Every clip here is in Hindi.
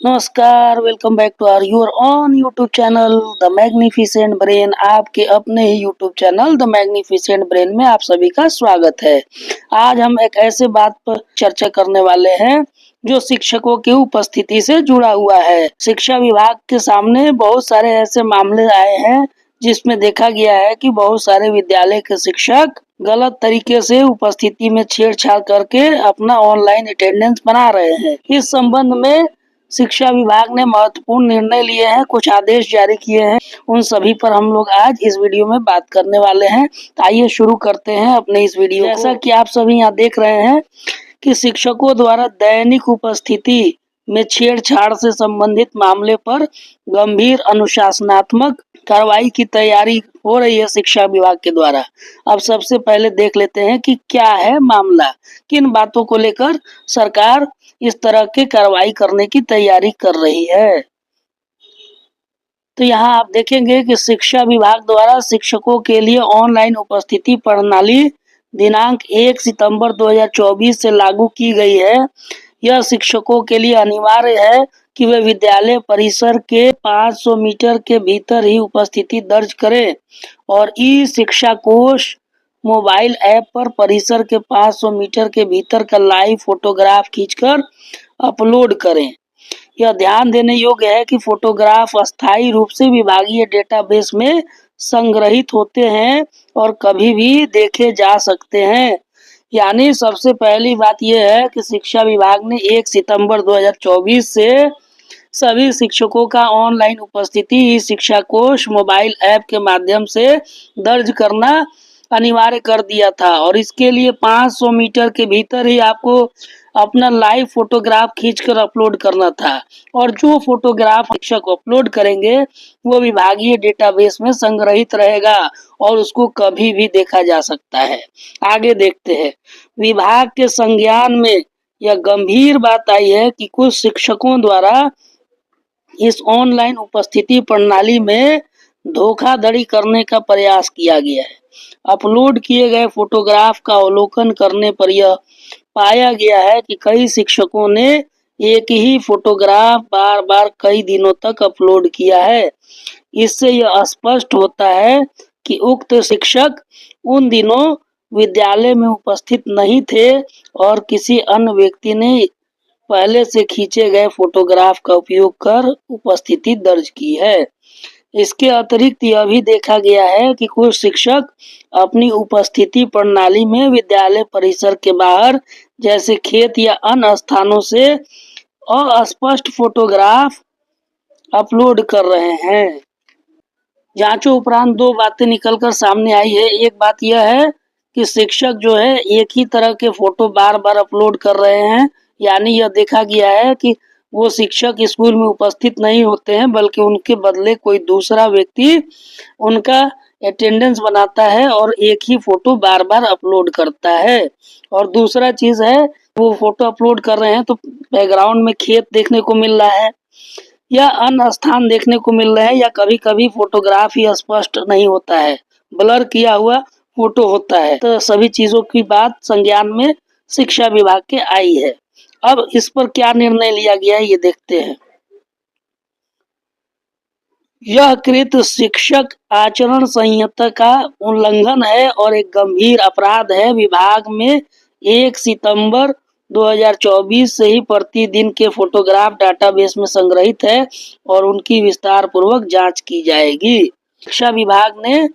नमस्कार, welcome back to our your own YouTube channel the magnificent brain. आपके अपने ही YouTube channel the magnificent brain में आप सभी का स्वागत है। आज हम एक ऐसे बात पर चर्चा करने वाले हैं जो शिक्षकों की उपस्थिति से जुड़ा हुआ है। शिक्षा विभाग के सामने बहुत सारे ऐसे मामले आए हैं जिसमें देखा गया है कि बहुत सारे विद्यालय के शिक्षक गलत तरीके से उपस्थिति में छेड़छाड़ करके अपना ऑनलाइन अटेंडेंस बना रहे हैं। इस संबंध में शिक्षा विभाग ने महत्वपूर्ण निर्णय लिए हैं, कुछ आदेश जारी किए हैं। उन सभी पर हम लोग आज इस वीडियो में बात करने वाले हैं। तो आइए शुरू करते हैं अपने इस वीडियो को। जैसा कि आप सभी यहाँ देख रहे हैं कि शिक्षकों द्वारा दैनिक उपस्थिति में छेड़छाड़ से संबंधित मामले पर गंभीर अनुशासनात्मक कार्रवाई की तैयारी हो रही है शिक्षा विभाग के द्वारा। अब सबसे पहले देख लेते हैं कि क्या है मामला, किन बातों को लेकर सरकार इस तरह की कार्रवाई करने की तैयारी कर रही है। तो यहाँ आप देखेंगे कि शिक्षा विभाग द्वारा शिक्षकों के लिए ऑनलाइन उपस्थिति प्रणाली दिनांक 1 सितंबर 2024 से लागू की गई है। यह शिक्षकों के लिए अनिवार्य है कि वे विद्यालय परिसर के 500 मीटर के भीतर ही उपस्थिति दर्ज करें और ई शिक्षा कोश मोबाइल ऐप पर परिसर के 500 मीटर के भीतर का लाइव फोटोग्राफ खींचकर अपलोड करें। यह ध्यान देने योग्य है कि फोटोग्राफ अस्थायी रूप से विभागीय डेटाबेस में संग्रहित होते हैं और कभी भी देखे जा सकते हैं। यानी सबसे पहली बात यह है कि शिक्षा विभाग ने 1 सितंबर 2024 से सभी शिक्षकों का ऑनलाइन उपस्थिति ई शिक्षा कोश मोबाइल ऐप के माध्यम से दर्ज करना अनिवार्य कर दिया था और इसके लिए 500 मीटर के भीतर ही आपको अपना लाइव फोटोग्राफ खींचकर अपलोड करना था और जो फोटोग्राफ शिक्षक अपलोड करेंगे वो विभागीय डेटाबेस में संग्रहित रहेगा और उसको कभी भी देखा जा सकता है। आगे देखते हैं। विभाग के संज्ञान में यह गंभीर बात आई है कि कुछ शिक्षकों द्वारा इस ऑनलाइन उपस्थिति प्रणाली में धोखाधड़ी करने का प्रयास किया गया है। अपलोड किए गए फोटोग्राफ का अवलोकन करने पर यह पाया गया है कि कई शिक्षकों ने एक ही फोटोग्राफ बार बार कई दिनों तक अपलोड किया है। इससे यह स्पष्ट होता है कि उक्त शिक्षक उन दिनों विद्यालय में उपस्थित नहीं थे और किसी अन्य व्यक्ति ने पहले से खींचे गए फोटोग्राफ का उपयोग कर उपस्थिति दर्ज की है। इसके अतिरिक्त यह भी देखा गया है कि कुछ शिक्षक अपनी उपस्थिति प्रणाली में विद्यालय परिसर के बाहर जैसे खेत या अन्य स्थानों से अस्पष्ट फोटोग्राफ अपलोड कर रहे हैं। जांचों उपरांत दो बातें निकलकर सामने आई है। एक बात यह है कि शिक्षक जो है एक ही तरह के फोटो बार बार अपलोड कर रहे हैं, यानी यह देखा गया है कि वो शिक्षक स्कूल में उपस्थित नहीं होते हैं बल्कि उनके बदले कोई दूसरा व्यक्ति उनका अटेंडेंस बनाता है और एक ही फोटो बार बार अपलोड करता है। और दूसरा चीज है, वो फोटो अपलोड कर रहे हैं तो बैकग्राउंड में खेत देखने को मिल रहा है या अन्य स्थान देखने को मिल रहे हैं या कभी कभी फोटोग्राफ ही स्पष्ट नहीं होता है, ब्लर किया हुआ फोटो होता है। तो सभी चीजों की बात संज्ञान में शिक्षा विभाग के आई है। अब इस पर क्या निर्णय लिया गया है ये देखते हैं। यह कृत्य शिक्षक आचरण संहिता का उल्लंघन है और एक गंभीर अपराध है। विभाग में 1 सितंबर 2024 से ही प्रतिदिन के फोटोग्राफ डाटाबेस में संग्रहित है और उनकी विस्तार पूर्वक जांच की जाएगी। शिक्षा विभाग ने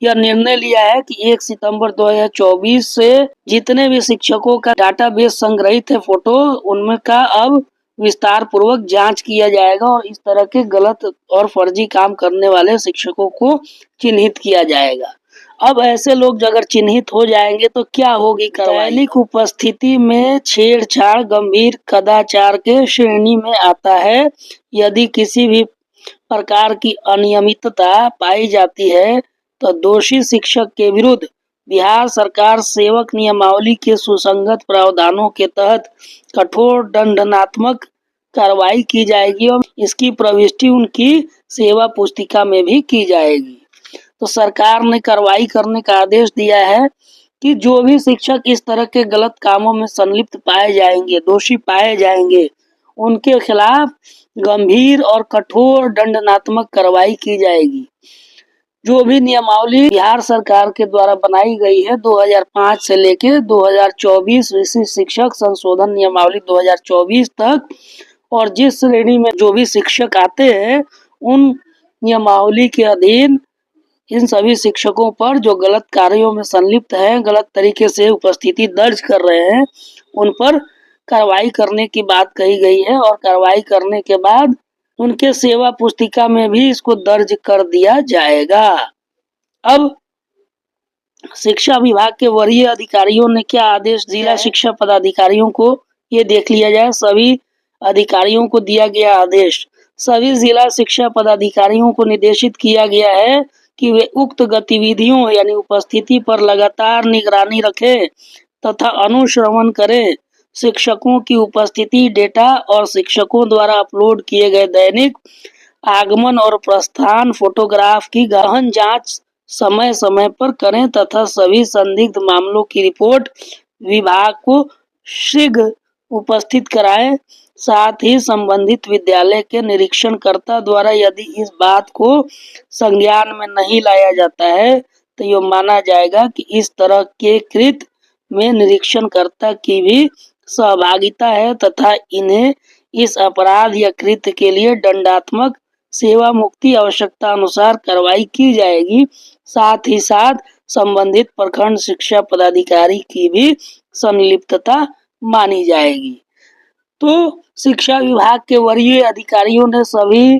यह निर्णय लिया है कि 1 सितंबर 2024 से जितने भी शिक्षकों का डाटाबेस संग्रहित है फोटो, उनका अब विस्तार पूर्वक जांच किया जाएगा और इस तरह के गलत और फर्जी काम करने वाले शिक्षकों को चिन्हित किया जाएगा। अब ऐसे लोग अगर चिन्हित हो जाएंगे तो क्या होगी कार्रवाई। दैनिक उपस्थिति में छेड़छाड़ गंभीर कदाचार के श्रेणी में आता है। यदि किसी भी प्रकार की अनियमितता पाई जाती है तो दोषी शिक्षक के विरुद्ध बिहार सरकार सेवक नियमावली के सुसंगत प्रावधानों के तहत कठोर दंडात्मक कार्रवाई की जाएगी और इसकी प्रविष्टि उनकी सेवा पुस्तिका में भी की जाएगी। तो सरकार ने कार्रवाई करने का आदेश दिया है कि जो भी शिक्षक इस तरह के गलत कामों में संलिप्त पाए जाएंगे, दोषी पाए जाएंगे, उनके खिलाफ गंभीर और कठोर दंडात्मक कार्रवाई की जाएगी। जो भी नियमावली बिहार सरकार के द्वारा बनाई गई है 2005 से लेकर 2024 शिक्षक संशोधन नियमावली 2024 तक, और जिस श्रेणी में जो भी शिक्षक आते हैं उन नियमावली के अधीन इन सभी शिक्षकों पर जो गलत कार्यों में संलिप्त हैं, गलत तरीके से उपस्थिति दर्ज कर रहे हैं, उन पर कार्रवाई करने की बात कही गई है। और कार्रवाई करने के बाद उनके सेवा पुस्तिका में भी इसको दर्ज कर दिया जाएगा। अब शिक्षा विभाग के वरीय अधिकारियों ने क्या आदेश जिला शिक्षा पदाधिकारियों को, ये देख लिया जाए। सभी अधिकारियों को दिया गया आदेश। सभी जिला शिक्षा पदाधिकारियों को निर्देशित किया गया है कि वे उक्त गतिविधियों यानी उपस्थिति पर लगातार निगरानी रखें तथा अनुश्रवण करें। शिक्षकों की उपस्थिति डेटा और शिक्षकों द्वारा अपलोड किए गए दैनिक आगमन और प्रस्थान फोटोग्राफ की गहन जांच समय समय पर करें तथा सभी संदिग्ध मामलों की रिपोर्ट विभाग को शीघ्र उपस्थित कराएं। साथ ही संबंधित विद्यालय के निरीक्षणकर्ता द्वारा यदि इस बात को संज्ञान में नहीं लाया जाता है तो यह माना जाएगा कि इस तरह के कृत्य में निरीक्षणकर्ता की भी सहभागिता है तथा इन्हें इस अपराध या कृत्य के लिए दंडात्मक सेवा मुक्ति आवश्यकता अनुसार कार्रवाई की जाएगी। साथ ही साथ संबंधित प्रखंड शिक्षा पदाधिकारी की भी संलिप्तता मानी जाएगी। तो शिक्षा विभाग के वरीय अधिकारियों ने सभी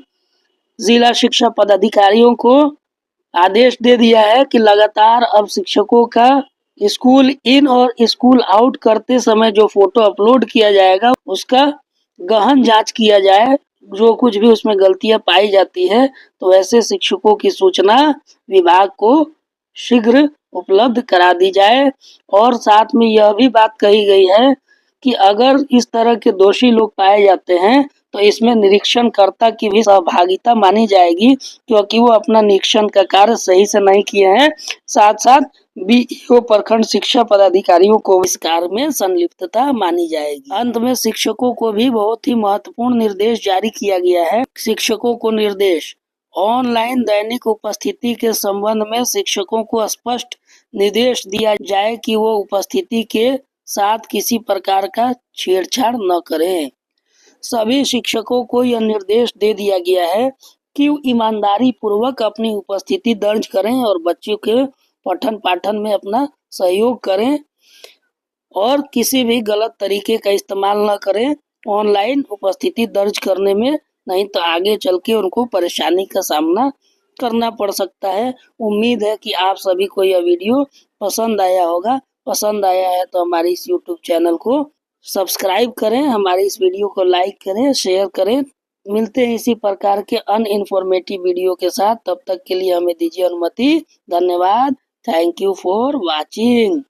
जिला शिक्षा पदाधिकारियों को आदेश दे दिया है कि लगातार अब शिक्षकों का स्कूल इन और स्कूल आउट करते समय जो फोटो अपलोड किया जाएगा उसका गहन जांच किया जाए। जो कुछ भी उसमें गलतियां पाई जाती है तो ऐसे शिक्षकों की सूचना विभाग को शीघ्र उपलब्ध करा दी जाए। और साथ में यह भी बात कही गई है कि अगर इस तरह के दोषी लोग पाए जाते हैं तो इसमें निरीक्षणकर्ता की भी सहभागिता मानी जाएगी, क्योंकि वो अपना निरीक्षण का कार्य सही से नहीं किए हैं। साथ साथ बीईओ प्रखंड शिक्षा पदाधिकारियों को इस कार्य में संलिप्तता मानी जाएगी। अंत में शिक्षकों को भी बहुत ही महत्वपूर्ण निर्देश जारी किया गया है। शिक्षकों को निर्देश, ऑनलाइन दैनिक उपस्थिति के संबंध में शिक्षकों को स्पष्ट निर्देश दिया जाए कि वो उपस्थिति के साथ किसी प्रकार का छेड़छाड़ न करें। सभी शिक्षकों को यह निर्देश दे दिया गया है कि ईमानदारी पूर्वक अपनी उपस्थिति दर्ज करें और बच्चों के पठन पाठन में अपना सहयोग करें और किसी भी गलत तरीके का इस्तेमाल न करें ऑनलाइन उपस्थिति दर्ज करने में, नहीं तो आगे चल के उनको परेशानी का सामना करना पड़ सकता है। उम्मीद है कि आप सभी को यह वीडियो पसंद आया होगा। पसंद आया है तो हमारे इस YouTube चैनल को सब्सक्राइब करें, हमारे इस वीडियो को लाइक करें, शेयर करें। मिलते हैं इसी प्रकार के अनइन्फॉर्मेटिव वीडियो के साथ। तब तक के लिए हमें दीजिए अनुमति। धन्यवाद। Thank you for watching.